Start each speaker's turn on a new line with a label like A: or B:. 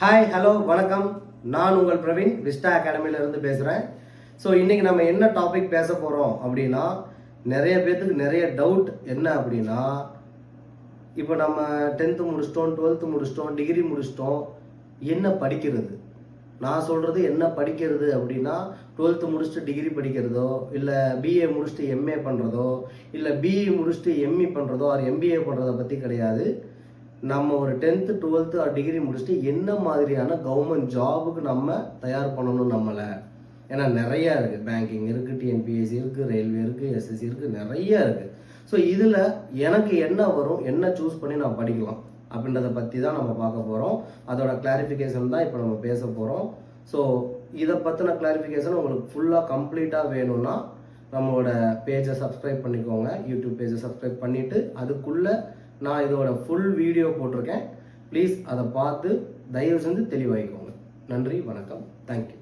A: Hi hello வணக்கம். நான் உங்கள் பிரவீன் விஸ்டா அகாடமியிலேருந்து பேசுகிறேன். ஸோ இன்றைக்கி நம்ம என்ன டாபிக் பேச போகிறோம் அப்படின்னா, நிறைய பேர்த்துக்கு நிறைய டவுட் என்ன அப்படின்னா, இப்போ நம்ம 10th முடிச்சிட்டோம், 12th முடிச்சிட்டோம், டிகிரி முடிச்சிட்டோம், என்ன படிக்கிறது? நான் சொல்கிறது என்ன படிக்கிறது அப்படின்னா, 12th முடிச்சுட்டு டிகிரி படிக்கிறதோ, இல்லை பிஏ முடிச்சுட்டு எம்ஏ பண்ணுறதோ, இல்லை பிஇ முடிச்சுட்டு எம்இ பண்ணுறதோ ஆர் எம்பிஏ பண்ணுறதை பற்றி கிடையாது. நம்ம ஒரு 10th 12th டிகிரி முடிச்சுட்டு என்ன மாதிரியான கவர்மெண்ட் ஜாபுக்கு நம்ம தயார் பண்ணணும் நம்மளை. ஏன்னா நிறையா இருக்குது, பேங்கிங் இருக்குது, டிஎன்பிஎஸ்சி இருக்குது, ரயில்வே இருக்குது, எஸ்எஸ்சி இருக்குது, நிறையா இருக்குது. ஸோ இதில் எனக்கு என்ன வரும், என்ன சூஸ் பண்ணி நான் படிக்கலாம் அப்படின்றத பற்றி தான் நம்ம பார்க்க போகிறோம். அதோட கிளாரிஃபிகேஷன் தான் இப்போ நம்ம பேச போகிறோம். ஸோ இதை பற்றின கிளாரிஃபிகேஷன் உங்களுக்கு ஃபுல்லாக கம்ப்ளீட்டாக வேணும்னா நம்மளோட பேஜை சப்ஸ்கிரைப் பண்ணிக்கோங்க. யூடியூப் பேஜை சப்ஸ்கிரைப் பண்ணிவிட்டு அதுக்குள்ளே நான் இதோட ஃபுல் வீடியோ போட்டிருக்கேன். ப்ளீஸ் அதை பார்த்து தயவு செஞ்சு தெளிவாகிக்கோங்க. நன்றி, வணக்கம், தேங்க்யூ.